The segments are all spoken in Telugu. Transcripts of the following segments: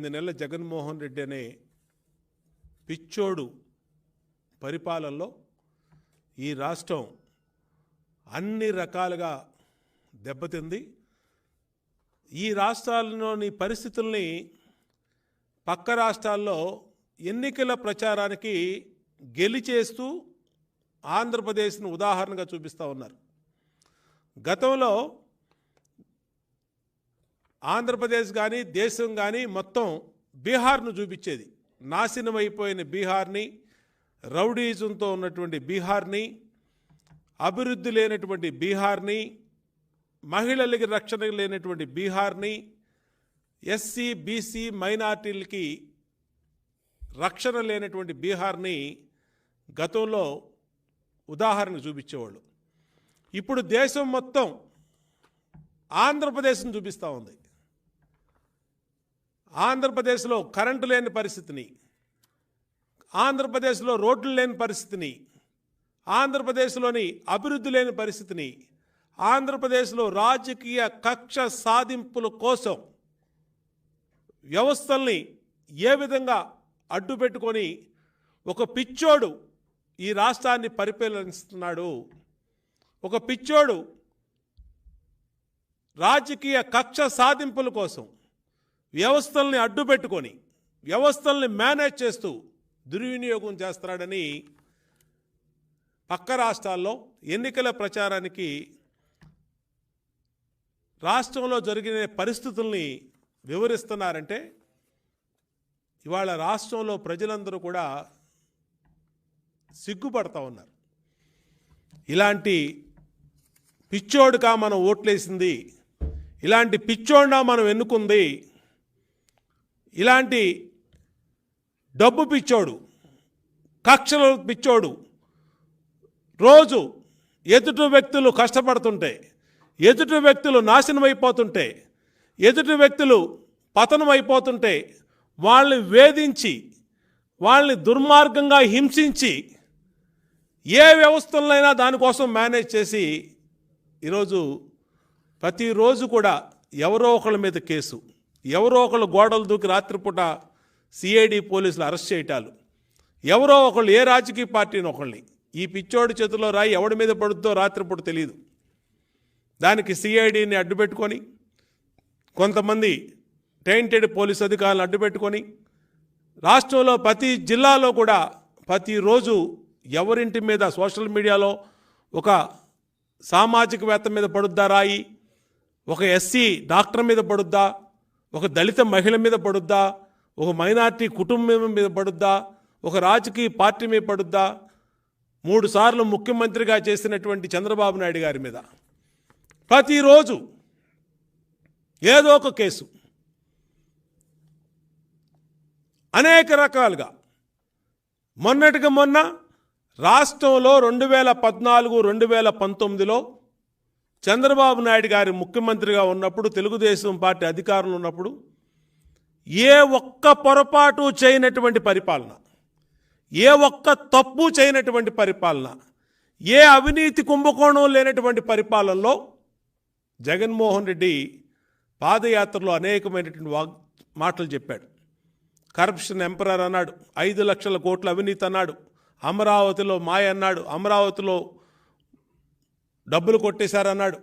నెలల జగన్మోహన్ రెడ్డి అనే పిచ్చోడు పరిపాలనలో ఈ రాష్ట్రం అన్ని రకాలుగా దెబ్బతింది. ఈ రాష్ట్రాల్లోని పరిస్థితుల్ని పక్క రాష్ట్రాల్లో ఎన్నికల ప్రచారానికి గెలిచేస్తూ ఆంధ్రప్రదేశ్ను ఉదాహరణగా చూపిస్తూ ఉన్నారు. గతంలో ఆంధ్రప్రదేశ్ కానీ దేశం కానీ మొత్తం బీహార్ను చూపించేది. నాశనం అయిపోయిన బీహార్ని, రౌడీజంతో ఉన్నటువంటి బీహార్ని, అభివృద్ధి లేనటువంటి బీహార్ని, మహిళలకి రక్షణ లేనటువంటి బీహార్ని, ఎస్సీ బీసీ మైనార్టీలకి రక్షణ లేనటువంటి బీహార్ని గతంలో ఉదాహరణ చూపించేవాళ్ళు. ఇప్పుడు దేశం మొత్తం ఆంధ్రప్రదేశ్ని చూపిస్తూ ఉంది. ఆంధ్రప్రదేశ్లో కరెంటు లేని పరిస్థితిని, ఆంధ్రప్రదేశ్లో రోడ్లు లేని పరిస్థితిని, ఆంధ్రప్రదేశ్లోని అభివృద్ధి లేని పరిస్థితిని, ఆంధ్రప్రదేశ్లో రాజకీయ కక్ష సాధింపుల కోసం వ్యవస్థల్ని ఏ విధంగా అడ్డుపెట్టుకొని ఒక పిచ్చోడు ఈ రాష్ట్రాన్ని పరిపాలిస్తున్నాడు. ఒక పిచ్చోడు రాజకీయ కక్ష సాధింపుల కోసం వ్యవస్థల్ని అడ్డుపెట్టుకొని వ్యవస్థల్ని మేనేజ్ చేస్తూ దుర్వినియోగం చేస్తున్నాడని పక్క రాష్ట్రాల్లో ఎన్నికల ప్రచారానికి రాష్ట్రంలో జరిగిన పరిస్థితుల్ని వివరిస్తున్నారంటే ఇవాళ రాష్ట్రంలో ప్రజలందరూ కూడా సిగ్గుపడతా ఉన్నారు. ఇలాంటి పిచ్చోడుగా మనం ఓట్లేసింది, ఇలాంటి పిచ్చోడినా మనం ఎన్నుకుంది, ఇలాంటి డబ్బు పిచ్చోడు, కక్షల పిచ్చోడు రోజు ఎదుటి వ్యక్తులు కష్టపడుతుంటే, ఎదుటి వ్యక్తులు నాశనం అయిపోతుంటే, ఎదుటి వ్యక్తులు పతనం అయిపోతుంటే వాళ్ళని వేధించి, వాళ్ళని దుర్మార్గంగా హింసించి ఏ వ్యవస్థలైనా దానికోసం మేనేజ్ చేసి ఈరోజు ప్రతిరోజు కూడా ఎవరో ఒకళ్ళ మీద కేసు, ఎవరో ఒకళ్ళు గోడలు దూకి రాత్రిపూట సిఐడి పోలీసులు అరెస్ట్ చేయటాలు, ఎవరో ఒకళ్ళు ఏ రాజకీయ పార్టీని ఒకళ్ళని ఈ పిచ్చోడి చేతిలో రాయి ఎవడి మీద పడుతుందో రాత్రిపూట తెలియదు. దానికి సిఐడిని అడ్డుపెట్టుకొని కొంతమంది టెయింటెడ్ పోలీస్ అధికారులను అడ్డుపెట్టుకొని రాష్ట్రంలో ప్రతి జిల్లాలో కూడా ప్రతిరోజు ఎవరింటి మీద సోషల్ మీడియాలో ఒక సామాజికవేత్త మీద పడుద్దా రాయి, ఒక ఎస్సీ డాక్టర్ మీద పడుద్దా, ఒక దళిత మహిళ మీద పడుద్దా, ఒక మైనార్టీ కుటుంబం మీద పడుద్దా, ఒక రాజకీయ పార్టీ మీద పడుద్దా, 3 సార్లు ముఖ్యమంత్రిగా చేసినటువంటి చంద్రబాబు నాయుడు గారి మీద ప్రతిరోజు ఏదో ఒక కేసు, అనేక రకాలుగా. మొన్నటికి మొన్న రాష్ట్రంలో 2014, 2019లో చంద్రబాబు నాయుడు గారి ముఖ్యమంత్రిగా ఉన్నప్పుడు, తెలుగుదేశం పార్టీ అధికారంలో ఉన్నప్పుడు ఏ ఒక్క పొరపాటు చేయనటువంటి పరిపాలన, ఏ ఒక్క తప్పు చేయనటువంటి పరిపాలన, ఏ అవినీతి కుంభకోణం లేనటువంటి పరిపాలనలో జగన్మోహన్ రెడ్డి పాదయాత్రలో అనేకమైనటువంటి మాటలు చెప్పాడు. కరప్షన్ ఎంపరర్ అన్నాడు, 5 లక్షల కోట్ల అవినీతి అన్నాడు, అమరావతిలో మాయ అన్నాడు, అమరావతిలో డబ్బులు కొట్టేశారన్నాడు.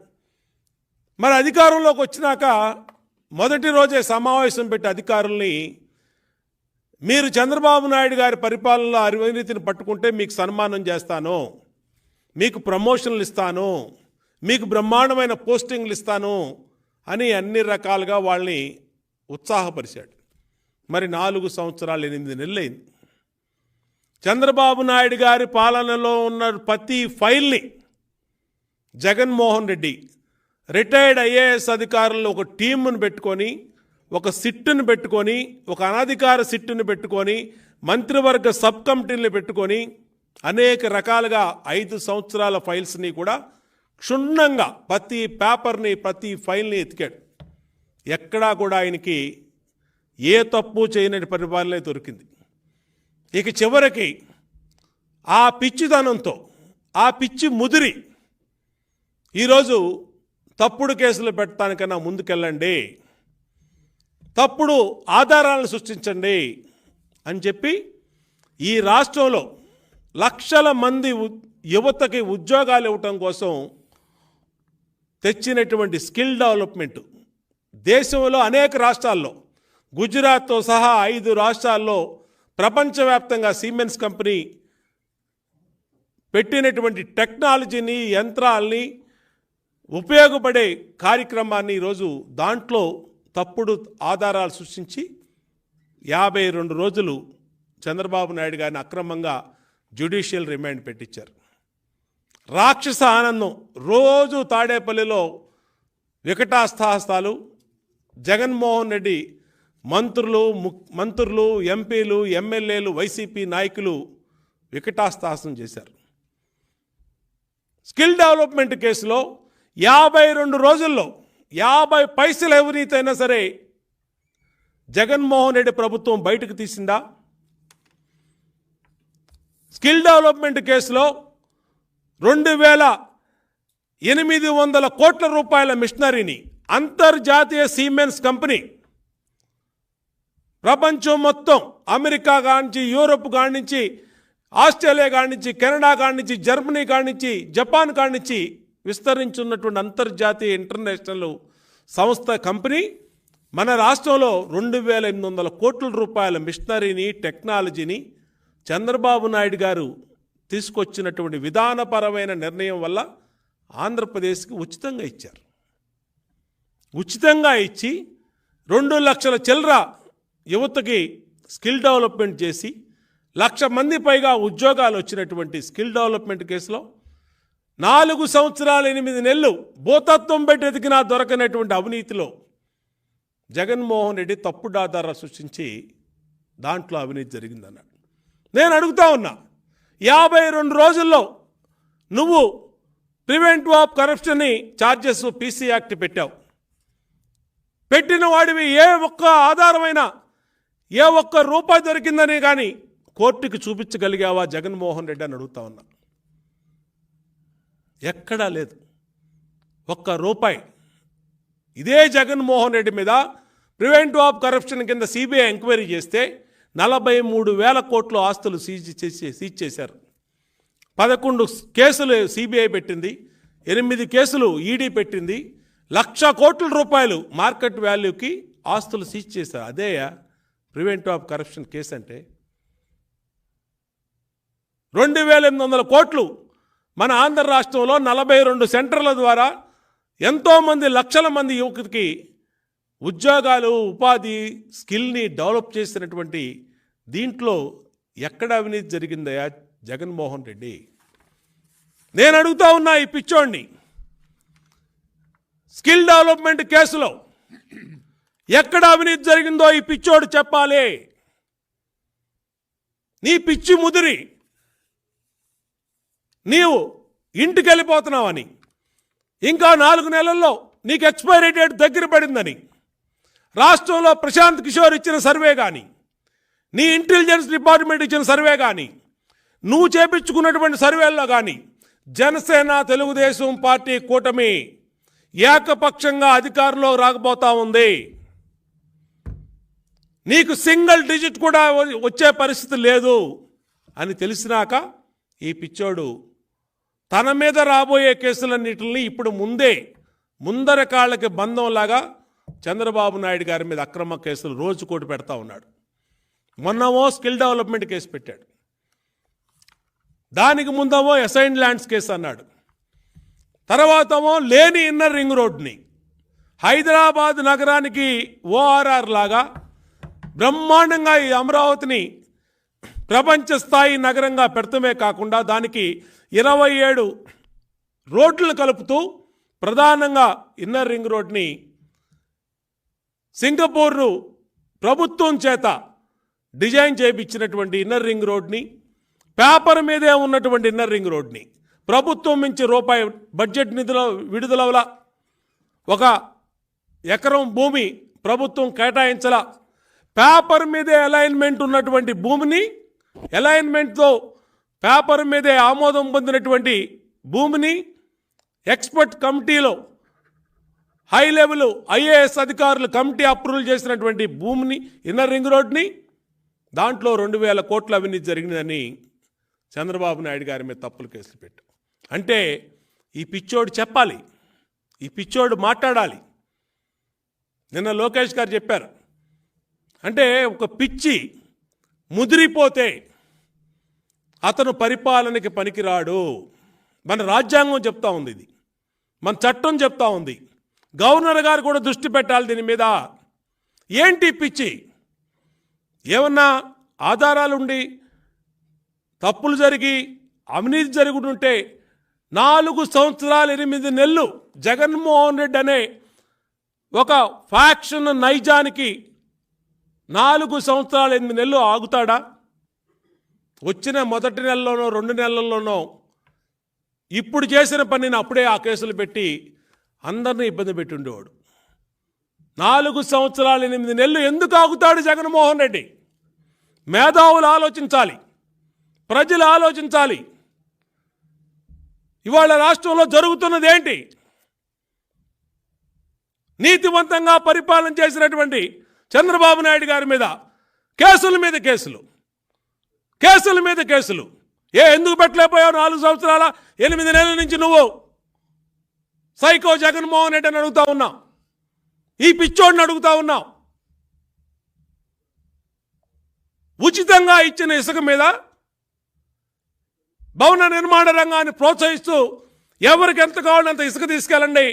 మరి అధికారంలోకి వచ్చినాక మొదటి రోజే సమావేశం పెట్టి అధికారుల్ని, మీరు చంద్రబాబు నాయుడు గారి పరిపాలనలో అవినీతిని పట్టుకుంటే మీకు సన్మానం చేస్తాను, మీకు ప్రమోషన్లు ఇస్తాను, మీకు బ్రహ్మాండమైన పోస్టింగ్లు ఇస్తాను అని అన్ని రకాలుగా వాళ్ళని ఉత్సాహపరిచాడు. మరి 4 సంవత్సరాలు 8 నెలలైంది. చంద్రబాబు నాయుడు గారి పాలనలో ఉన్న ప్రతి ఫైల్ని జగన్మోహన్ రెడ్డి రిటైర్డ్ ఐఏఎస్ అధికారులను ఒక టీమును పెట్టుకొని, ఒక సిట్టును పెట్టుకొని, ఒక అనధికార సిట్టును పెట్టుకొని, మంత్రివర్గ సబ్ కమిటీలను పెట్టుకొని అనేక రకాలుగా 5 సంవత్సరాల ఫైల్స్ని కూడా క్షుణ్ణంగా ప్రతి పేపర్ని, ప్రతి ఫైల్ని ఎతికాడు. ఎక్కడా కూడా ఆయనకి ఏ తప్పు చేయనటి పరిపాలనే దొరికింది. ఇక చివరికి ఆ పిచ్చితనంతో, ఆ పిచ్చి ముదిరి ఈరోజు తప్పుడు కేసులు పెట్టడానికన్నా ముందుకెళ్ళండి, తప్పుడు ఆధారాలను సృష్టించండి అని చెప్పి ఈ రాష్ట్రంలో లక్షల మంది యువతకి ఉద్యోగాలు ఇవ్వటం కోసం తెచ్చినటువంటి స్కిల్ డెవలప్మెంట్ దేశంలో అనేక రాష్ట్రాల్లో గుజరాత్తో సహా 5 రాష్ట్రాల్లో ప్రపంచవ్యాప్తంగా సిమెన్స్ కంపెనీ పెట్టినటువంటి టెక్నాలజీని యంత్రాలని ఉపయోగపడే కార్యక్రమాన్ని ఈరోజు దాంట్లో తప్పుడు ఆధారాలు సృష్టించి 52 రోజులు చంద్రబాబు నాయుడు గారిని అక్రమంగా జ్యుడిషియల్ రిమాండ్ పెట్టించారు. రాక్షస ఆనందం రోజు తాడేపల్లిలో వికటాస్థాస్తాలు. జగన్మోహన్ రెడ్డి మంత్రులు ఎంపీలు ఎమ్మెల్యేలు వైసీపీ నాయకులు వికటాస్థాసం చేశారు. స్కిల్ డెవలప్మెంట్ కేసులో 52 రోజుల్లో 50 పైసలు అవినీతి అయినా సరే జగన్మోహన్ రెడ్డి ప్రభుత్వం బయటకు తీసిందా? స్కిల్ డెవలప్మెంట్ కేసులో 2800 కోట్ల రూపాయల మిషనరీని అంతర్జాతీయ సిమెన్స్ కంపెనీ ప్రపంచం మొత్తం అమెరికా కానించి, యూరోప్ కానించి, ఆస్ట్రేలియా కానించి, కెనడా కానించి, జర్మనీ కానించి, జపాన్ కానించి విస్తరించున్నటువంటి అంతర్జాతీయ ఇంటర్నేషనల్ సంస్థ కంపెనీ మన రాష్ట్రంలో 2800 కోట్ల రూపాయల మిషనరీని, టెక్నాలజీని చంద్రబాబు నాయుడు గారు తీసుకొచ్చినటువంటి విధానపరమైన నిర్ణయం వల్ల ఆంధ్రప్రదేశ్కి ఉచితంగా ఇచ్చారు. ఉచితంగా ఇచ్చి 2 లక్షల చిల్లర యువతకి స్కిల్ డెవలప్మెంట్ చేసి 1,00,000 మంది పైగా ఉద్యోగాలు వచ్చినటువంటి స్కిల్ డెవలప్మెంట్ కేసులో 4 సంవత్సరాలు 8 నెలలు భూతత్వం పెట్టి ఎదిగినా దొరకనటువంటి అవినీతిలో జగన్మోహన్ రెడ్డి తప్పుడు ఆధారాలు సృష్టించి దాంట్లో అవినీతి జరిగిందన్నాడు. నేను అడుగుతా ఉన్నా, 52 రోజుల్లో నువ్వు ప్రివెంటివ్ ఆఫ్ కరప్షన్ని ఛార్జెస్ పీసీ యాక్ట్ పెట్టావు. పెట్టిన వాడివి ఏ ఒక్క ఆధారమైనా, ఏ ఒక్క రూపాయి దొరికిందని కానీ కోర్టుకి చూపించగలిగావా జగన్మోహన్ రెడ్డి అని అడుగుతా ఉన్నా. ఎక్కడా లేదు, ఒక్క రూపాయి. ఇదే జగన్మోహన్ రెడ్డి మీద ప్రివెంటివ్ ఆఫ్ కరప్షన్ కింద సిబిఐ ఎంక్వైరీ చేస్తే 43,000 కోట్ల ఆస్తులు సీజ్ చేశారు. 11 కేసులు సిబిఐ పెట్టింది, 8 కేసులు ఈడీ పెట్టింది. 1,00,000 కోట్ల రూపాయలు మార్కెట్ వాల్యూకి ఆస్తులు సీజ్ చేశారు. అదే ప్రివెంటివ్ ఆఫ్ కరప్షన్ కేసు అంటే. 2,800 కోట్లు మన ఆంధ్ర రాష్ట్రంలో 42 సెంటర్ల ద్వారా ఎంతోమంది లక్షల మంది యువకుడికి ఉద్యోగాలు, ఉపాధి, స్కిల్ని డెవలప్ చేసినటువంటి దీంట్లో ఎక్కడ అవినీతి జరిగిందయా జగన్మోహన్ రెడ్డి? నేను అడుగుతా ఉన్నా ఈ పిచ్చోడిని, స్కిల్ డెవలప్మెంట్ కేసులో ఎక్కడ అవినీతి జరిగిందో ఈ పిచ్చోడు చెప్పాలి. నీ పిచ్చి ముదిరి నీవు ఇంటికి వెళ్ళిపోతున్నావని, ఇంకా 4 నెలల్లో నీకు ఎక్స్పైరీ డేట్ దగ్గర పడిందని రాష్ట్రంలో ప్రశాంత్ కిషోర్ ఇచ్చిన సర్వే కానీ, నీ ఇంటెలిజెన్స్ డిపార్ట్మెంట్ ఇచ్చిన సర్వే కానీ, నువ్వు చేపించుకున్నటువంటి సర్వేల్లో కానీ జనసేన తెలుగుదేశం పార్టీ కూటమి ఏకపక్షంగా అధికారంలో రాకపోతా ఉంది. నీకు సింగిల్ డిజిట్ కూడా వచ్చే పరిస్థితి లేదు అని తెలిసినాక ఈ పిచ్చోడు తన మీద రాబోయే కేసులన్నిటిని ఇప్పుడు ముందర కాళ్ళకి బంధంలాగా చంద్రబాబు నాయుడు గారి మీద అక్రమ కేసులు రోజుకోటి పెడతా ఉన్నాడు. మొన్నమో స్కిల్ డెవలప్మెంట్ కేసు పెట్టాడు, దానికి ముందేమో అసైన్డ్ ల్యాండ్స్ కేసు అన్నాడు, తర్వాతమో లేని ఇన్నర్ రింగ్ రోడ్ని హైదరాబాద్ నగరానికి ఓఆర్ఆర్ లాగా బ్రహ్మాండంగా ఈ అమరావతిని ప్రపంచ స్థాయి నగరంగా పెడతమే కాకుండా దానికి 27 రోడ్లను కలుపుతూ ప్రధానంగా ఇన్నర్ రింగ్ రోడ్ని సింగపూర్ను ప్రభుత్వం చేత డిజైన్ చేయించినటువంటి ఇన్నర్ రింగ్ రోడ్ని, పేపర్ మీదే ఉన్నటువంటి ఇన్నర్ రింగ్ రోడ్ని ప్రభుత్వం నుంచి రూపాయి బడ్జెట్ నిధుల విడుదల 1 ఎకరం భూమి ప్రభుత్వం కేటాయించలా, పేపర్ మీదే అలైన్మెంట్ ఉన్నటువంటి భూమిని, అలైన్మెంట్తో పేపర్ మీదే ఆమోదం పొందినటువంటి భూమిని ఎక్స్పర్ట్ కమిటీలో హై లెవెల్ ఐఏఎస్ అధికారులు కమిటీ అప్రూవల్ చేసినటువంటి భూమిని ఇన్నర్ రింగ్ రోడ్ని దాంట్లో 2,000 కోట్ల అవినీతి జరిగిందని చంద్రబాబు నాయుడు గారి మీద తప్పులు కేసులు పెట్టాం. అంటే ఈ పిచ్చోడు చెప్పాలి, ఈ పిచ్చోడు మాట్లాడాలి. నిన్న లోకేష్ గారు చెప్పారు, అంటే ఒక పిచ్చి ముదిరిపోతే అతను పరిపాలనకి పనికిరాడు. మన రాజ్యాంగం చెప్తా ఉంది, ఇది మన చట్టం చెప్తా ఉంది. గవర్నర్ గారు కూడా దృష్టి పెట్టాలి దీని మీద. ఏంటి పిచ్చి? ఏమన్నా ఆధారాలుండి తప్పులు జరిగి అవినీతి జరుగుతుంటే 4 సంవత్సరాలు 8 నెలలు జగన్మోహన్ రెడ్డి అనే ఒక ఫ్యాక్షన్ నైజానికి 4 సంవత్సరాలు 8 నెలలు ఆగుతాడా? వచ్చిన మొదటి నెలలోనో 2 నెలల్లోనో ఇప్పుడు చేసిన పనిని అప్పుడే ఆ కేసులు పెట్టి అందరినీ ఇబ్బంది పెట్టి ఉండేవాడు. 4 సంవత్సరాలు 8 నెలలు ఎందుకు ఆగుతాడు జగన్మోహన్ రెడ్డి? మేధావులు ఆలోచించాలి, ప్రజలు ఆలోచించాలి. ఇవాళ రాష్ట్రంలో జరుగుతున్నది ఏంటి? నీతివంతంగా పరిపాలన చేసినటువంటి చంద్రబాబు నాయుడు గారి మీద కేసుల మీద కేసులు, కేసుల మీద కేసులు. ఎందుకు పెట్టలేకపోయావు? 4 సంవత్సరాల 8 నెలల నుంచి నువ్వు సైకో జగన్మోహన్ రెడ్డి అని అడుగుతా ఉన్నావు, ఈ పిచ్చోడిని అడుగుతా ఉన్నావు. ఉచితంగా ఇచ్చిన ఇసుక మీద భవన నిర్మాణ రంగాన్ని ప్రోత్సహిస్తూ ఎవరికి ఎంత కావాలంత ఇసుక తీసుకెళ్ళండి,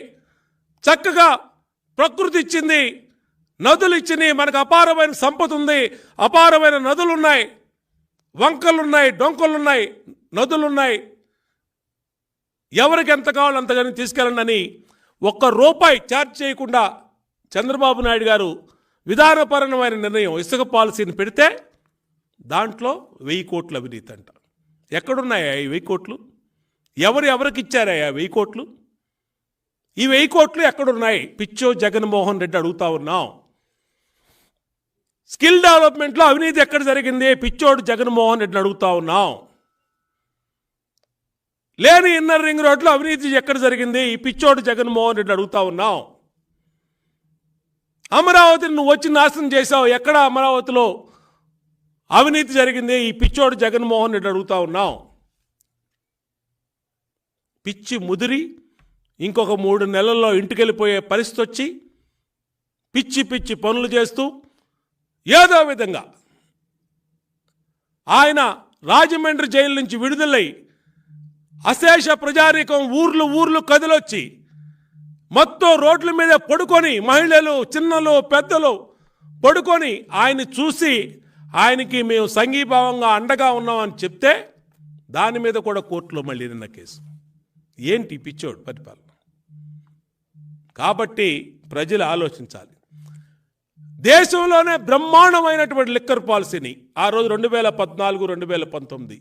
చక్కగా ప్రకృతి ఇచ్చింది, నదులు ఇచ్చినాయి, మనకు అపారమైన సంపద ఉంది, అపారమైన నదులున్నాయి, వంకలున్నాయి, డొంకలున్నాయి, నదులున్నాయి, ఎవరికి ఎంత కావాలో అంతగాని తీసుకెళ్ళండి అని ₹1 ఛార్జ్ చేయకుండా చంద్రబాబు నాయుడు గారు విధానపరమైన నిర్ణయం ఇసుక పాలసీని పెడితే దాంట్లో 1000 కోట్ల అవినీతి అంట. ఎక్కడున్నాయా ఈ 1000 కోట్లు? ఎవరికి ఇచ్చారయ్యా 1000 కోట్లు? ఈ 1000 కోట్లు ఎక్కడున్నాయి? పిచ్చో జగన్మోహన్ రెడ్డి అడుగుతా ఉన్నాం. స్కిల్ డెవలప్మెంట్లో అవినీతి ఎక్కడ జరిగింది? పిచ్చోడు జగన్మోహన్ రెడ్డిని అడుగుతా ఉన్నాం. లేని ఇన్నర్ రింగ్ రోడ్లో అవినీతి ఎక్కడ జరిగింది? ఈ పిచ్చోడు జగన్మోహన్ రెడ్డి అడుగుతా ఉన్నాం. అమరావతిని నువ్వు వచ్చి నాశనం చేశావు, ఎక్కడ అమరావతిలో అవినీతి జరిగింది? ఈ పిచ్చోడు జగన్మోహన్ రెడ్డి అడుగుతా ఉన్నాం. పిచ్చి ముదిరి ఇంకొక 3 నెలల్లో ఇంటికి వెళ్ళిపోయే పరిస్థితి వచ్చి పిచ్చి పిచ్చి పనులు చేస్తూ ఏదో విధంగా ఆయన రాజమండ్రి జైలు నుంచి విడుదలై అశేష ప్రజానీకం ఊర్లు కదిలొచ్చి మొత్తం రోడ్ల మీద పడుకొని మహిళలు, చిన్నలు, పెద్దలు పడుకొని ఆయన చూసి ఆయనకి మేము సంఘీభావంగా అండగా ఉన్నామని చెప్తే దాని మీద కూడా కోర్టులో మళ్ళీ నిన్న కేసు. ఏంటి పిచ్చోడు పరిపాలన? కాబట్టి ప్రజలు ఆలోచించాలి. దేశంలోనే బ్రహ్మాండమైనటువంటి లిక్కర్ పాలసీని ఆ రోజు 2014, 2019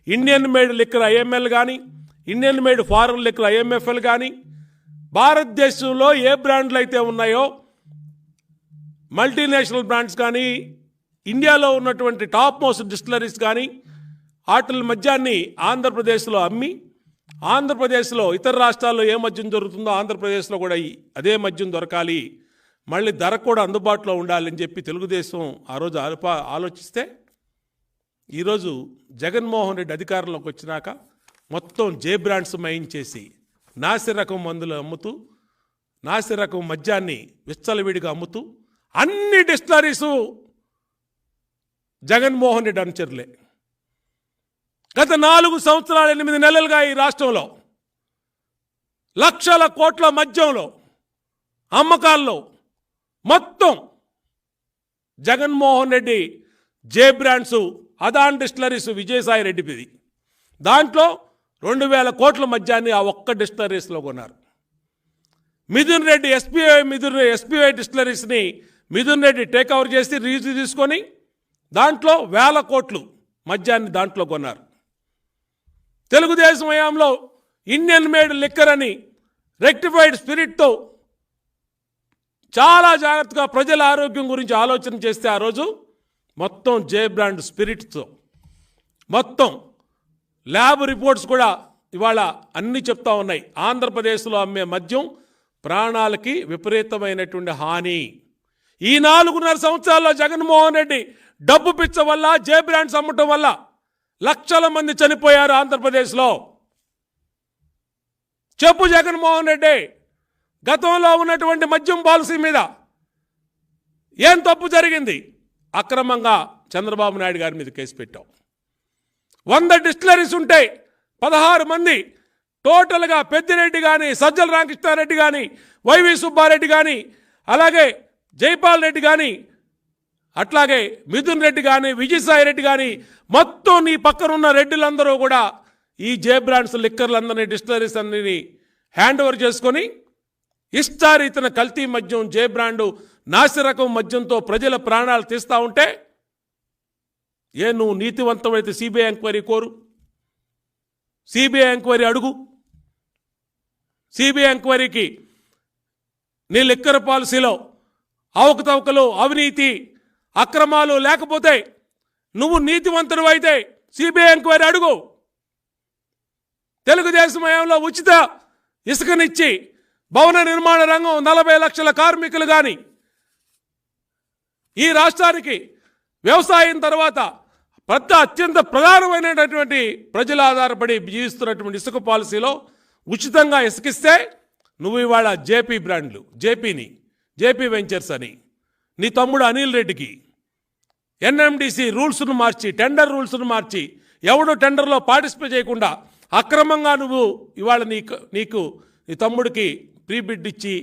ఇండియన్ మేడ్ లిక్కర్ IML కానీ, Indian made foreign liquor IMFL కానీ, భారతదేశంలో ఏ బ్రాండ్లు అయితే ఉన్నాయో మల్టీనేషనల్ బ్రాండ్స్ కానీ, ఇండియాలో ఉన్నటువంటి టాప్ మోస్ట్ డిస్టిలరీస్ కానీ వాటి మద్యాన్ని ఆంధ్రప్రదేశ్లో అమ్మి, ఆంధ్రప్రదేశ్లో ఇతర రాష్ట్రాల్లో ఏ మద్యం దొరుకుతుందో ఆంధ్రప్రదేశ్లో కూడా అదే మద్యం దొరకాలి, మళ్ళీ ధర కూడా అందుబాటులో ఉండాలని చెప్పి తెలుగుదేశం ఆ రోజు ఆలోచిస్తే ఈరోజు జగన్మోహన్ రెడ్డి అధికారంలోకి వచ్చినాక మొత్తం జే బ్రాండ్స్ చేసి నాసి రకం మందులు అమ్ముతూ, నాసి రకం మద్యాన్ని విచ్చలవిడిగా అమ్ముతూ అన్ని డిస్టిలరీసు జగన్మోహన్ రెడ్డి అనుచరులే. గత 4 సంవత్సరాలు 8 నెలలుగా ఈ రాష్ట్రంలో లక్షల కోట్ల మద్యంలో అమ్మకాల్లో మొత్తం Jaganmohan Reddy J brands, Adan distilleries, Vijayasai రెడ్డిది, దాంట్లో 2,000 కోట్ల మద్యాన్ని ఆ ఒక్క డిస్టిలరీస్లో కొన్నారు. మిథున్ రెడ్డి ఎస్పీఐ డిస్టిలరీస్ని మిథున్ రెడ్డి టేక్ ఓవర్ చేసి రీజ్ తీసుకొని దాంట్లో 1,000 కోట్లు మద్యాన్ని దాంట్లో కొన్నారు. తెలుగుదేశం హయాంలో ఇండియన్ మేడ్ లిక్కర్ అని రెక్టిఫైడ్ స్పిరిట్తో చాలా జాగ్రత్తగా ప్రజల ఆరోగ్యం గురించి ఆలోచన చేస్తే ఆ రోజు మొత్తం జే బ్రాండ్ స్పిరిట్తో మొత్తం ల్యాబ్ రిపోర్ట్స్ కూడా ఇవాళ అన్నీ చెప్తా ఉన్నాయి. ఆంధ్రప్రదేశ్లో అమ్మే మద్యం ప్రాణాలకి విపరీతమైనటువంటి హాని. ఈ 4.5 సంవత్సరాల్లో జగన్మోహన్ రెడ్డి డబ్బు పిచ్చ వల్ల, జే బ్రాండ్స్ అమ్మటం వల్ల లక్షల మంది చనిపోయారు ఆంధ్రప్రదేశ్లో. చెప్పు జగన్మోహన్ రెడ్డి, గతంలో ఉన్నటువంటి మద్యం పాలసీ మీద ఏం తప్పు జరిగింది? అక్రమంగా చంద్రబాబు నాయుడు గారి మీద కేసు పెట్టాం. 100 డిస్టిలరీస్ ఉంటాయి, 16 మంది టోటల్గా పెద్దిరెడ్డి కానీ, సజ్జల రామకృష్ణారెడ్డి కానీ, వైవి సుబ్బారెడ్డి కానీ, అలాగే జైపాల్ రెడ్డి కానీ, అట్లాగే మిథున్ రెడ్డి కానీ, విజయసాయి రెడ్డి కానీ, మొత్తం నీ పక్కనున్న రెడ్డిలందరూ కూడా ఈ జే బ్రాండ్స్ లిక్కర్లందరినీ, డిస్టిలరీస్ అన్ని హ్యాండ్ ఓవర్ చేసుకొని ఇష్టారీతన కల్తీ మద్యం, జే బ్రాండు, నాసిరకం మద్యంతో ప్రజల ప్రాణాలు తీస్తూ ఉంటే నువ్వు నీతివంతమైతే సిబిఐ ఎంక్వైరీ కోరు, సిబిఐ ఎంక్వైరీ అడుగు. సిబిఐ ఎంక్వైరీకి నీ లిక్కర్ పాలసీలో అవకతవకలు, అవినీతి, అక్రమాలు లేకపోతే, నువ్వు నీతివంతుడు అయితే సిబిఐ ఎంక్వైరీ అడుగు. తెలుగుదేశం హయాంలో ఉచిత ఇసుకనిచ్చి భవన నిర్మాణ రంగం 40 లక్షల కార్మికులు కానీ, ఈ రాష్ట్రానికి వ్యవసాయం తర్వాత అత్యంత ప్రధానమైనటువంటి ప్రజలు ఆధారపడి జీవిస్తున్నటువంటి ఇసుక పాలసీలో ఉచితంగా ఇసుకిస్తే నువ్వు ఇవాళ జేపీ బ్రాండ్లు, జేపీ వెంచర్స్ అని నీ తమ్ముడు అనిల్ రెడ్డికి ఎన్ఎండిసి రూల్స్ను మార్చి, టెండర్ రూల్స్ను మార్చి, ఎవడు టెండర్లో పార్టిసిపేట్ చేయకుండా అక్రమంగా నువ్వు ఇవాళ నీకు నీ తమ్ముడికి ప్రీ బిడ్ ఇచ్చి,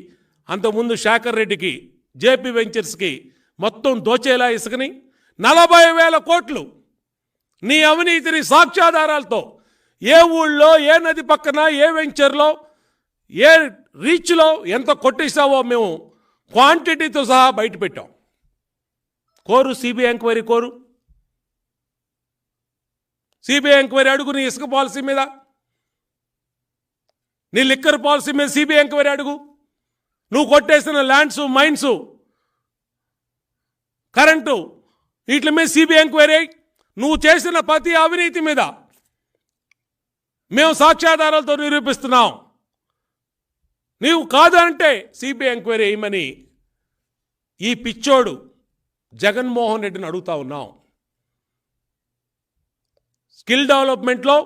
అంతకుముందు శేఖర్ రెడ్డికి, జేపీ వెంచర్స్కి మొత్తం దోచేలా ఇసుకని 40,000 కోట్లు నీ అవినీతిని సాక్ష్యాధారాలతో ఏ ఊళ్ళో, ఏ నది పక్కన, ఏ వెంచర్లో, ఏ రీచ్లో ఎంత కొట్టేసావో మేము క్వాంటిటీతో సహా బయట పెట్టాం. కోరు సిబిఐ ఎంక్వైరీ, కోరు సిబిఐ ఎంక్వైరీ అడుగు. నీ ఇసుక పాలసీ మీద, నీ లిక్కర్ పాలసీ మీద సిబిఐ ఎంక్వైరీ అడుగు. నువ్వు కొట్టేసిన ల్యాండ్స్, మైన్స్, కరెంటు, వీటి మీద సిబిఐ ఎంక్వైరీ. నువ్వు చేసిన ప్రతి అవినీతి మీద మేము సాక్ష్యాధారాలతో నిరూపిస్తున్నాం. నీవు కాదంటే సిబిఐ ఎంక్వైరీ వేయమని ఈ పిచ్చోడు జగన్మోహన్ రెడ్డిని అడుగుతా ఉన్నాం. స్కిల్ డెవలప్మెంట్లో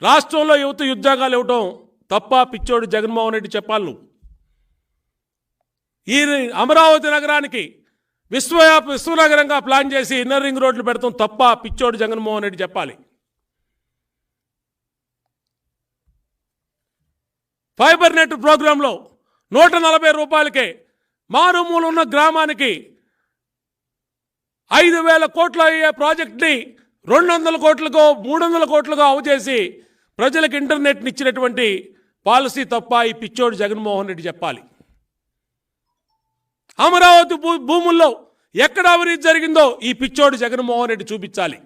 రాష్ట్రంలో యువత ఉద్యోగాలు ఇవ్వటం తప్ప పిచ్చోడు జగన్మోహన్ రెడ్డి చెప్పాలి. నువ్వు ఈ అమరావతి నగరానికి విశ్వనగరంగా ప్లాన్ చేసి ఇన్నర్ రింగ్ రోడ్లు పెడతాం తప్ప పిచ్చోడు జగన్మోహన్ రెడ్డి చెప్పాలి. ఫైబర్ నెట్ ప్రోగ్రాంలో 140 రూపాయలకే మారుమూల ఉన్న గ్రామానికి 5,000 కోట్ల అయ్యే ప్రాజెక్ట్ని 200 కోట్లకో 300 కోట్లుగా అవచేసి ప్రజలకు ఇంటర్నెట్ని ఇచ్చినటువంటి పాలసీ తప్ప ఈ పిచ్చోడు జగన్మోహన్ రెడ్డి చెప్పాలి. అమరావతి భూముల్లో ఎక్కడ అవినీతి జరిగిందో ఈ పిచ్చోడు జగన్మోహన్ రెడ్డి చూపించాలి.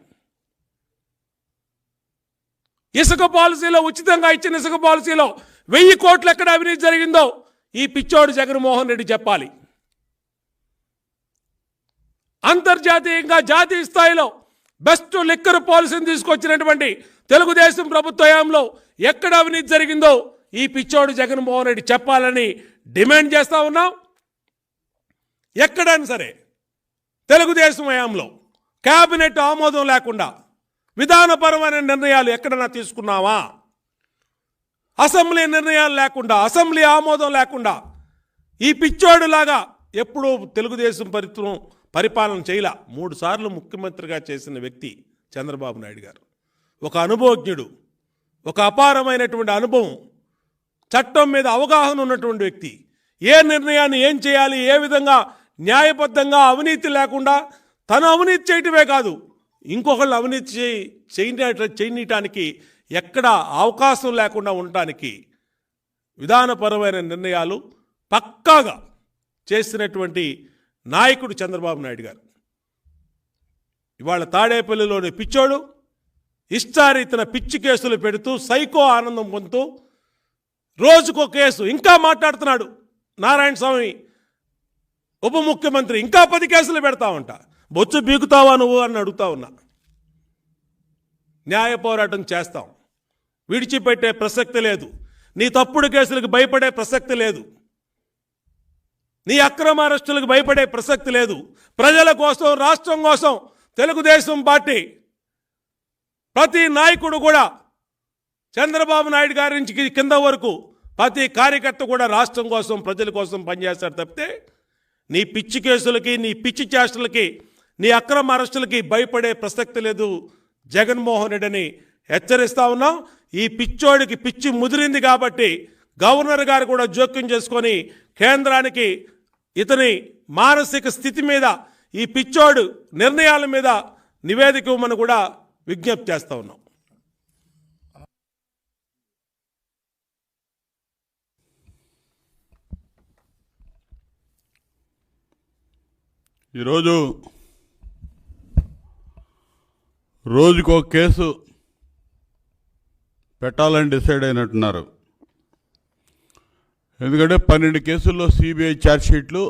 ఇసుక పాలసీలో, ఉచితంగా ఇచ్చిన ఇసుక పాలసీలో 1000 కోట్లు ఎక్కడ అవినీతి జరిగిందో ఈ పిచ్చోడు జగన్మోహన్ రెడ్డి చెప్పాలి. అంతర్జాతీయంగా, జాతీయ స్థాయిలో బెస్ట్ లిక్కర్ పాలసీని తీసుకొచ్చినటువంటి తెలుగుదేశం ప్రభుత్వ హయాంలో ఎక్కడ అవినీతి జరిగిందో ఈ పిచ్చోడు జగన్మోహన్ రెడ్డి చెప్పాలని డిమాండ్ చేస్తా ఉన్నాం. ఎక్కడైనా సరే తెలుగుదేశం హయాంలో కేబినెట్ ఆమోదం లేకుండా విధానపరమైన నిర్ణయాలు ఎక్కడైనా తీసుకున్నావా? అసెంబ్లీ నిర్ణయాలు లేకుండా, అసెంబ్లీ ఆమోదం లేకుండా ఈ పిచ్చోడులాగా ఎప్పుడూ తెలుగుదేశం పరిపాలన చేయలా. 3 సార్లు ముఖ్యమంత్రిగా చేసిన వ్యక్తి చంద్రబాబు నాయుడు గారు. ఒక అనుభవజ్ఞుడు, ఒక అపారమైనటువంటి అనుభవం, చట్టం మీద అవగాహన ఉన్నటువంటి వ్యక్తి. ఏ నిర్ణయాన్ని ఏం చేయాలి, ఏ విధంగా న్యాయబద్ధంగా అవినీతి లేకుండా తను అవినీతి చేయటమే కాదు, ఇంకొకళ్ళు అవినీతి చేయటానికి ఎక్కడ అవకాశం లేకుండా ఉండటానికి విధానపరమైన నిర్ణయాలు పక్కాగా చేసినటువంటి నాయకుడు చంద్రబాబు నాయుడు గారు. ఇవాళ తాడేపల్లిలోని పిచ్చోడు ఇష్టారీతన పిచ్చి కేసులు పెడుతూ సైకో ఆనందం పొందుతూ రోజుకో కేసు ఇంకా మాట్లాడుతున్నాడు. నారాయణ స్వామి ఉప ముఖ్యమంత్రి ఇంకా 10 కేసులు పెడతావంట. బొచ్చు బీకుతావా నువ్వు అని అడుగుతా ఉన్నా. న్యాయ పోరాటం చేస్తాం, విడిచిపెట్టే ప్రసక్తి లేదు. నీ తప్పుడు కేసులకు భయపడే ప్రసక్తి లేదు, నీ అక్రమ అరెస్టులకు భయపడే ప్రసక్తి లేదు. ప్రజల కోసం, రాష్ట్రం కోసం తెలుగుదేశం పార్టీ ప్రతి నాయకుడు కూడా చంద్రబాబు నాయుడు గారి నుంచి కింద వరకు ప్రతి కార్యకర్త కూడా రాష్ట్రం కోసం, ప్రజల కోసం పనిచేస్తారు తప్పితే నీ పిచ్చి కేసులకి, నీ పిచ్చి చేష్టలకి, నీ అక్రమ అరెస్టులకి భయపడే ప్రసక్తి లేదు జగన్మోహన్ రెడ్డిని హెచ్చరిస్తా ఉన్నాం. ఈ పిచ్చోడికి పిచ్చి ముదిరింది కాబట్టి గవర్నర్ గారు కూడా జోక్యం చేసుకొని కేంద్రానికి ఇతని మానసిక స్థితి మీద, ఈ పిచ్చోడు నిర్ణయాల మీద నివేదిక ఇవ్వమని కూడా విజ్ఞప్తి చేస్తా ఉన్నాం. ఈరోజు రోజుకో కేసు పెట్టాలని డిసైడ్ అయినట్టున్నారు. ఎందుకంటే 12 కేసుల్లో సిబిఐ ఛార్జ్షీట్లు,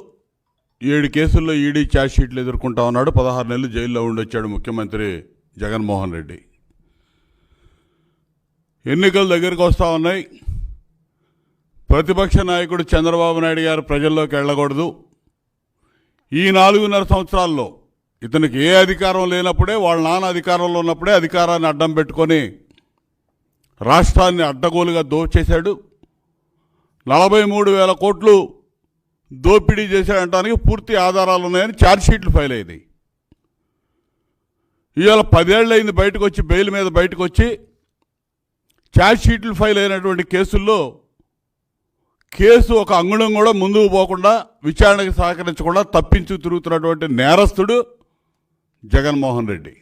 7 కేసుల్లో ఈడీ ఛార్జ్షీట్లు ఎదుర్కొంటా ఉన్నాడు. 16 నెలలు జైల్లో ఉండొచ్చాడు ముఖ్యమంత్రి జగన్మోహన్ రెడ్డి. ఎన్నికలు దగ్గరికి వస్తూ ఉన్నాయి. ప్రతిపక్ష నాయకుడు చంద్రబాబు నాయుడు గారు ప్రజల్లోకి వెళ్ళకూడదు. ఈ 4.5 సంవత్సరాల్లో ఇతనికి ఏ అధికారం లేనప్పుడే, వాళ్ళ నాన్న అధికారంలో ఉన్నప్పుడే అధికారాన్ని అడ్డం పెట్టుకొని రాష్ట్రాన్ని అడ్డగోలుగా దోచేశాడు. 43,000 కోట్లు దోపిడీ చేశాడంటానికి పూర్తి ఆధారాలు ఉన్నాయని ఛార్జ్షీట్లు ఫైల్ అయినాయి. ఇవాళ 10 ఏళ్ళు అయింది బయటకు వచ్చి, బెయిల్ మీద బయటకు వచ్చి ఛార్జ్షీట్లు ఫైల్ అయినటువంటి కేసుల్లో కేసు ఒక అంగుళం కూడా ముందుకు పోకుండా, విచారణకు సహకరించకుండా తప్పించు తిరుగుతున్నటువంటి నేరస్తుడు జగన్మోహన్ రెడ్డి.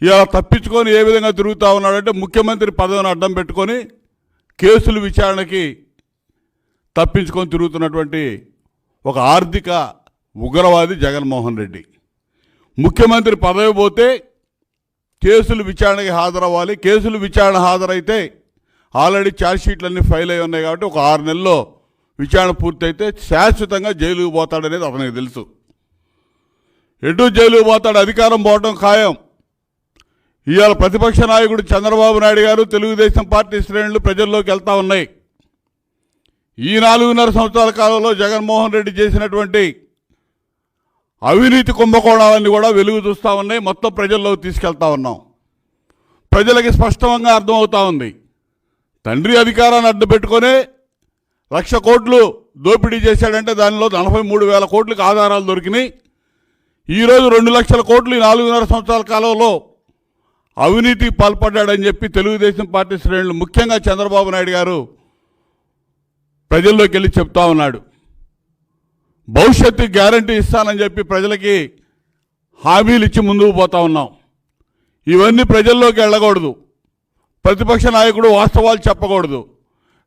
ఇలా తప్పించుకొని ఏ విధంగా తిరుగుతూ ఉన్నాడంటే, ముఖ్యమంత్రి పదవిని అడ్డం పెట్టుకొని కేసులు విచారణకి తప్పించుకొని తిరుగుతున్నటువంటి ఒక ఆర్థిక ఉగ్రవాది జగన్మోహన్ రెడ్డి. ముఖ్యమంత్రి పదవి పోతే కేసులు విచారణకి హాజరవ్వాలి. కేసులు విచారణ హాజరైతే ఆల్రెడీ ఛార్జ్షీట్లన్నీ ఫైల్ అయి ఉన్నాయి కాబట్టి ఒక 6 నెలల్లో విచారణ పూర్తయితే శాశ్వతంగా జైలుకు పోతాడనేది అతనికి తెలుసు. ఎటు జైలుకు పోతాడు, అధికారం పోవడం ఖాయం. ఇవాళ ప్రతిపక్ష నాయకుడు చంద్రబాబు నాయుడు గారు, తెలుగుదేశం పార్టీ శ్రేణులు ప్రజల్లోకి వెళ్తూ ఉన్నాయి. ఈ 4.5 సంవత్సరాల కాలంలో జగన్మోహన్ రెడ్డి చేసినటువంటి అవినీతి కుంభకోణాలన్నీ కూడా వెలుగు చూస్తూ ఉన్నాయి. మొత్తం ప్రజల్లోకి తీసుకెళ్తా ఉన్నాం. ప్రజలకి స్పష్టంగా అర్థమవుతా ఉంది. తండ్రి అధికారాన్ని అడ్డు పెట్టుకొని 1,00,000 కోట్లు దోపిడీ చేశాడంటే దానిలో 43,000 కోట్లకు ఆధారాలు దొరికినాయి. ఈరోజు 2,00,000 కోట్లు ఈ 4.5 సంవత్సరాల కాలంలో అవినీతికి పాల్పడ్డాడని చెప్పి తెలుగుదేశం పార్టీ శ్రేణులు, ముఖ్యంగా చంద్రబాబు నాయుడు గారు ప్రజల్లోకి వెళ్ళి చెప్తా ఉన్నాడు. భవిష్యత్తు గ్యారంటీ ఇస్తానని చెప్పి ప్రజలకి హామీలు ఇచ్చి ముందుకు పోతా ఉన్నాం. ఇవన్నీ ప్రజల్లోకి వెళ్ళకూడదు. ప్రతిపక్ష నాయకుడు వాస్తవాలు చెప్పకూడదు.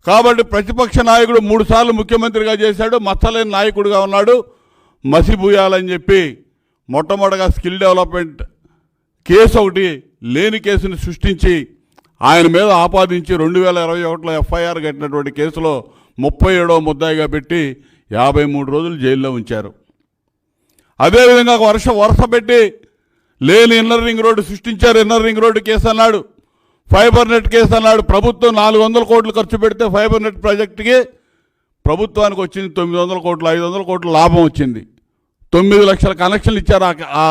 కాబట్టి ప్రతిపక్ష నాయకుడు 3 సార్లు ముఖ్యమంత్రిగా చేశాడు, మచ్చలేని నాయకుడిగా ఉన్నాడు. మసిబూయాలని చెప్పి మొట్టమొదటిగా స్కిల్ డెవలప్మెంట్ కేసు ఒకటి లేని కేసుని సృష్టించి ఆయన మీద ఆపాదించి 2021లో ఎఫ్ఐఆర్ కట్టినటువంటి కేసులో 37వ ముద్దాయిగా పెట్టి 53 రోజులు జైల్లో ఉంచారు. అదేవిధంగా వరుస పెట్టి లేని ఇన్నర్ రింగ్ రోడ్డు సృష్టించారు. ఇన్నర్ రింగ్ రోడ్డు కేసు అన్నాడు, ఫైబర్ నెట్ కేసు అన్నాడు. ప్రభుత్వం 400 కోట్లు ఖర్చు పెడితే ఫైబర్ నెట్ ప్రాజెక్టుకి ప్రభుత్వానికి వచ్చింది 900 కోట్లు, 500 కోట్ల లాభం వచ్చింది. 9 లక్షల కనెక్షన్లు ఇచ్చారు ఆ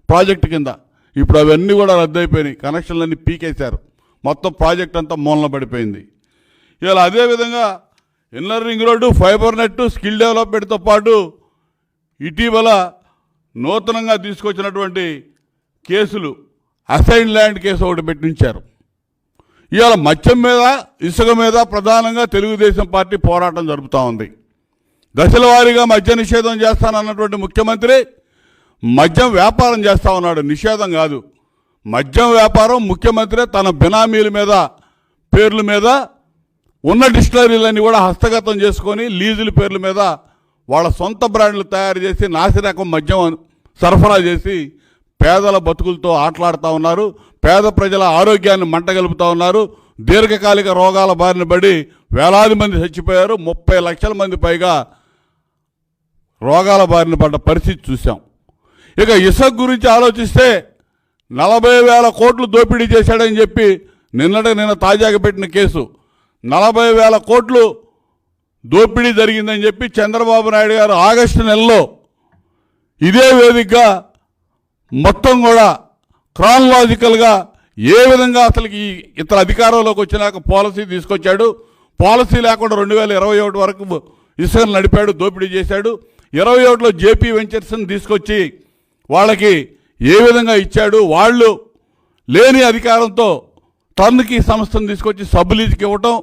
ప్రాజెక్టు కింద. ఇప్పుడు అవన్నీ కూడా రద్దయిపోయినాయి, కనెక్షన్లన్నీ పీకేశారు. మొత్తం ప్రాజెక్ట్ అంతా మూలన పడిపోయింది. ఇలా అదేవిధంగా inner ring road, fibre net, skill డెవలప్మెంట్తో పాటు ఇటీవల నూతనంగా తీసుకొచ్చినటువంటి కేసులు, అసైన్ ల్యాండ్ కేసు ఒకటి పెట్టించారు. ఇవాళ మద్యం మీద, ఇసుక మీద ప్రధానంగా తెలుగుదేశం పార్టీ పోరాటం జరుపుతూ ఉంది. దశల వారీగా మద్య నిషేధం చేస్తానన్నటువంటి ముఖ్యమంత్రి మద్యం వ్యాపారం చేస్తూ ఉన్నాడు. నిషేధం కాదు, మద్యం వ్యాపారం. ముఖ్యమంత్రి తన బినామీల మీద, పేర్ల మీద ఉన్న డిస్టిలరీలన్నీ కూడా హస్తగతం చేసుకొని లీజుల పేర్ల మీద వాళ్ళ సొంత బ్రాండ్లు తయారు చేసి నాసిరకం మద్యం సరఫరా చేసి పేదల బతుకులతో ఆటలాడుతూ ఉన్నారు. పేద ప్రజల ఆరోగ్యాన్ని మంటగలుపుతూ ఉన్నారు. దీర్ఘకాలిక రోగాల బారిన పడి వేలాది మంది చచ్చిపోయారు. 30 లక్షల మంది పైగా రోగాల బారిన పడ్డ పరిస్థితి చూసాం. ఇక ఇసుక గురించి ఆలోచిస్తే 40,000 కోట్లు దోపిడీ చేశాడని చెప్పి నిన్న తాజాగా పెట్టిన కేసు, 40,000 కోట్లు దోపిడీ జరిగిందని చెప్పి చంద్రబాబు నాయుడు గారు ఆగస్టు నెలలో ఇదే వేదికగా మొత్తం కూడా క్రానలాజికల్గా ఏ విధంగా అసలుకి ఇతర అధికారంలోకి వచ్చినాక పాలసీ తీసుకొచ్చాడు, పాలసీ లేకుండా 2021 వరకు ఇసుకను నడిపాడు, దోపిడీ చేశాడు. 21లో జేపీ వెంచర్స్ని తీసుకొచ్చి వాళ్ళకి ఏ విధంగా ఇచ్చాడు, వాళ్ళు లేని అధికారంతో టర్న్కి సంస్థను తీసుకొచ్చి సబ్ లీజుకి ఇవ్వటం,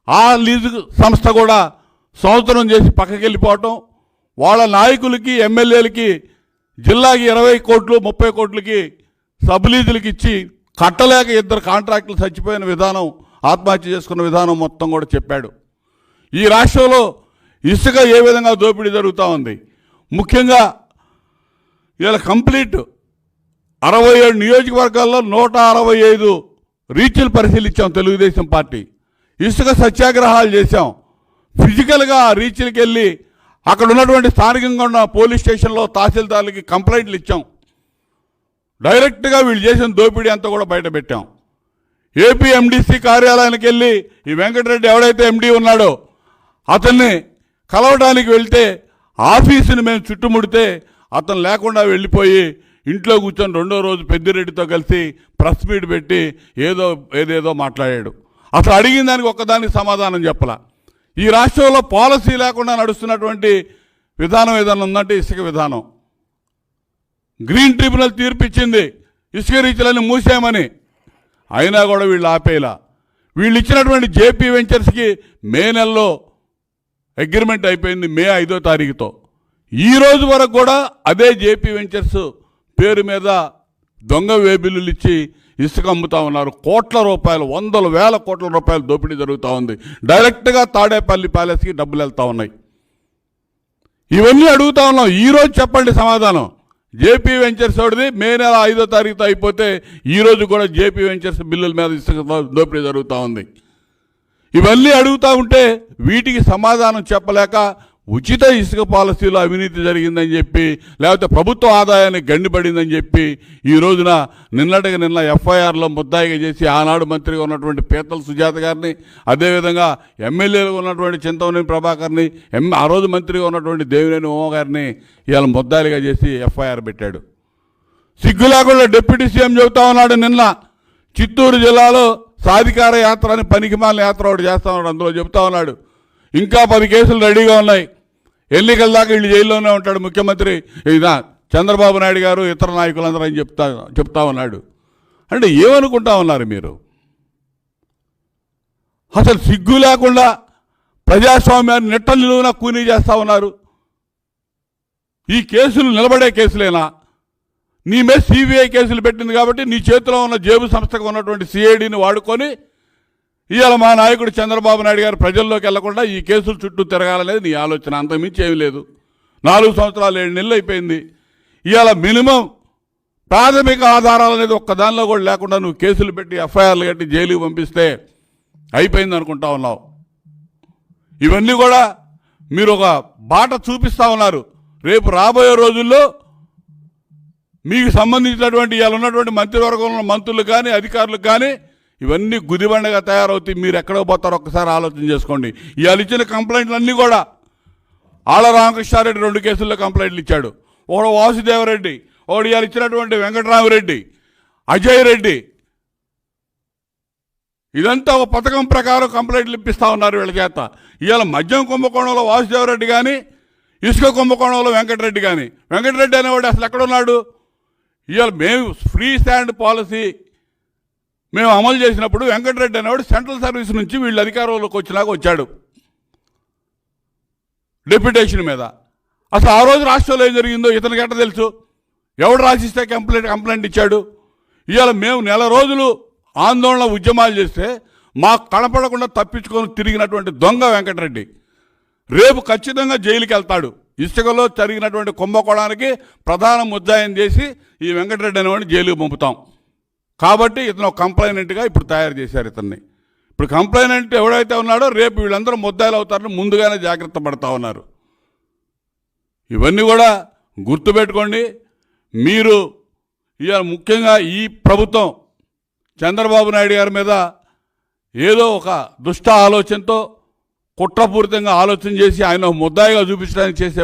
ఆ లీజు సంస్థ కూడా సంవత్సరం చేసి పక్కకి వెళ్ళిపోవటం, వాళ్ళ నాయకులకి ఎమ్మెల్యేలకి జిల్లాకి 20 కోట్లు 30 కోట్లకి సబ్ లీజులకి ఇచ్చి కట్టలేక 2 కాంట్రాక్టులు చచ్చిపోయిన విధానం, ఆత్మహత్య చేసుకున్న విధానం మొత్తం కూడా చెప్పాడు. ఈ రాష్ట్రంలో ఇసుక ఏ విధంగా దోపిడీ జరుగుతూ ఉంది, ముఖ్యంగా ఇలా కంప్లీట్ 67 నియోజకవర్గాల్లో 165 రీచ్లు పరిశీలించాం తెలుగుదేశం పార్టీ. ఇసుక సత్యాగ్రహాలు చేశాం. ఫిజికల్గా ఆ రీచ్లకి వెళ్ళి అక్కడ ఉన్నటువంటి స్థానికంగా ఉన్న పోలీస్ స్టేషన్లో తహసీల్దార్లకి కంప్లైంట్లు ఇచ్చాం. డైరెక్ట్గా వీళ్ళు చేసిన దోపిడీ అంతా కూడా బయట పెట్టాం. ఏపీ ఎండీసీ కార్యాలయానికి వెళ్ళి ఈ వెంకటరెడ్డి ఎవడైతే ఎండీ ఉన్నాడో అతన్ని కలవడానికి వెళ్తే ఆఫీసుని మేము చుట్టుముడితే అతను లేకుండా వెళ్ళిపోయి ఇంట్లో కూర్చొని 2వ రోజు పెద్దిరెడ్డితో కలిసి ప్రెస్ మీట్ పెట్టి ఏదేదో మాట్లాడాడు. అసలు అడిగిన దానికి ఒక్కదానికి సమాధానం చెప్పలా. ఈ రాష్ట్రంలో పాలసీ లేకుండా నడుస్తున్నటువంటి విధానం ఏదైనా ఉందంటే ఇసుక విధానం. గ్రీన్ ట్రిబ్యునల్ తీర్పిచ్చింది ఇసుక రీచ్లని మూసామని, అయినా కూడా వీళ్ళు ఆపేలా. వీళ్ళు ఇచ్చినటువంటి జేపీ వెంచర్స్కి మే నెలలో అగ్రిమెంట్ అయిపోయింది, మే 5వ తారీఖుతో. ఈ రోజు వరకు కూడా అదే జేపీ వెంచర్స్ పేరు మీద దొంగ వేబిల్లులు ఇచ్చి ఇసుక అమ్ముతా ఉన్నారు. కోట్ల రూపాయలు, 100,000 కోట్ల రూపాయలు దోపిడీ జరుగుతూ ఉంది. డైరెక్ట్గా తాడేపల్లి ప్యాలెస్కి డబ్బులు వెళ్తూ ఉన్నాయి. ఇవన్నీ అడుగుతా ఉన్నాం. ఈరోజు చెప్పండి సమాధానం. జేపీ వెంచర్స్ వాడిది మే నెల 5వ తారీఖుతో అయిపోతే ఈరోజు కూడా జేపీ వెంచర్స్ బిల్లుల మీద ఇసుక దోపిడీ జరుగుతూ ఉంది. ఇవన్నీ అడుగుతూ ఉంటే వీటికి సమాధానం చెప్పలేక ఉచిత ఇసుక పాలసీలో అవినీతి జరిగిందని చెప్పి, లేకపోతే ప్రభుత్వ ఆదాయాన్ని గండిపడిందని చెప్పి ఈ రోజున నిన్న ఎఫ్ఐఆర్లో ముద్దాయిగా చేసి ఆనాడు మంత్రిగా ఉన్నటువంటి పీతల సుజాత గారిని, అదేవిధంగా ఎమ్మెల్యేలుగా ఉన్నటువంటి చింతమనేని ప్రభాకర్ని, ఆ రోజు మంత్రిగా ఉన్నటువంటి దేవినేని ఉమ గారిని ఇవాళ ముద్దాయిలుగా చేసి ఎఫ్ఐఆర్ పెట్టాడు. సిగ్గు లేకుండా డిప్యూటీ సీఎం చెబుతా ఉన్నాడు. నిన్న చిత్తూరు జిల్లాలో సాధికార యాత్ర అని పనికిమాలిన యాత్ర ఒకటి చేస్తా ఉన్నాడు. అందులో చెబుతా ఉన్నాడు ఇంకా 10 కేసులు రెడీగా ఉన్నాయి, ఎన్నికల దాకా వీళ్ళు జైల్లోనే ఉంటాడు ముఖ్యమంత్రి చంద్రబాబు నాయుడు గారు, ఇతర నాయకులందరూ అని చెప్తా ఉన్నాడు. అంటే ఏమనుకుంటా ఉన్నారు మీరు? అసలు సిగ్గు లేకుండా ప్రజాస్వామ్యాన్ని నెట్ట నిలువున కూనీ చేస్తూ ఉన్నారు. ఈ కేసులు నిలబడే కేసులేనా? నీ మీద సిబిఐ కేసులు పెట్టింది కాబట్టి నీ చేతిలో ఉన్న జేబు సంస్థకు ఉన్నటువంటి సిఐడిని వాడుకొని ఇవాళ మా నాయకుడు చంద్రబాబు నాయుడు గారు ప్రజల్లోకి వెళ్లకుండా ఈ కేసుల చుట్టూ తిరగాలనేది నీ ఆలోచన. అంతకుమించి ఏమీ లేదు. 4 సంవత్సరాలు 7 నెలలు అయిపోయింది. ఇవాళ మినిమం ప్రాథమిక ఆధారాలు అనేది ఒక్కదానిలో కూడా లేకుండా నువ్వు కేసులు పెట్టి ఎఫ్ఐఆర్లు కట్టి జైలుకి పంపిస్తే అయిపోయింది అనుకుంటా ఉన్నావు. ఇవన్నీ కూడా మీరు ఒక బాట చూపిస్తూ ఉన్నారు. రేపు రాబోయే రోజుల్లో మీకు సంబంధించినటువంటి ఇవాళ ఉన్నటువంటి మంత్రివర్గంలో మంత్రులు కానీ అధికారులకు కానీ ఇవన్నీ గుదిబండగా తయారవుతాయి. మీరు ఎక్కడో పోతారో ఒక్కసారి ఆలోచన చేసుకోండి. ఇవాళ ఇచ్చిన కంప్లైంట్లన్నీ కూడా ఆళ్ళ రామకృష్ణారెడ్డి 2 కేసుల్లో కంప్లైంట్లు ఇచ్చాడు. ఒకడు వాసుదేవరెడ్డి, ఒకడు ఇవాళ ఇచ్చినటువంటి వెంకటరామరెడ్డి, అజయ్ రెడ్డి. ఇదంతా ఒక పథకం ప్రకారం కంప్లైంట్లు ఇప్పిస్తూ ఉన్నారు వీళ్ళ చేత. ఇవాళ మద్యం కుంభకోణంలో వాసుదేవరెడ్డి కానీ, ఇసుక కుంభకోణంలో వెంకటరెడ్డి కానీ. వెంకటరెడ్డి అనేవాడు అసలు ఎక్కడున్నాడు? ఇవాళ మేము ఫ్రీ స్టాండ్ పాలసీ మేము అమలు చేసినప్పుడు వెంకటరెడ్డి అనేవాడు సెంట్రల్ సర్వీస్ నుంచి వీళ్ళు అధికారంలోకి వచ్చినాక వచ్చాడు డెప్యుటేషన్ మీద. అసలు ఆ రోజు రాష్ట్రంలో ఏం జరిగిందో ఇతనికి ఎట్ట తెలుసు? ఎవడు రాసిస్తే కంప్లైంట్ ఇచ్చాడు? ఇవాళ మేము 1 నెల రోజులు ఆందోళన ఉద్యమాలు చేస్తే మాకు కనపడకుండా తప్పించుకొని తిరిగినటువంటి దొంగ వెంకటరెడ్డి రేపు ఖచ్చితంగా జైలుకి వెళ్తాడు. ఇసుకలో జరిగినటువంటి కుంభకోణానికి ప్రధాన ముద్దాయం చేసి ఈ వెంకటరెడ్డి అనేవాడిని జైలుకి పంపుతాం. కాబట్టి ఇతను కంప్లైనెంట్గా ఇప్పుడు తయారు చేశారు ఇతన్ని. ఇప్పుడు కంప్లైనెంట్ ఎవడైతే ఉన్నాడో రేపు వీళ్ళందరూ ముద్దాయిలు అవుతారని ముందుగానే జాగ్రత్త పడతా ఉన్నారు. ఇవన్నీ కూడా గుర్తుపెట్టుకోండి. మీరు ఇవాళ ముఖ్యంగా ఈ ప్రభుత్వం చంద్రబాబు నాయుడు గారి మీద ఏదో ఒక దుష్ట ఆలోచనతో కుట్రపూరితంగా ఆలోచన చేసి ఆయన ముద్దాయిగా చూపించడానికి చేసే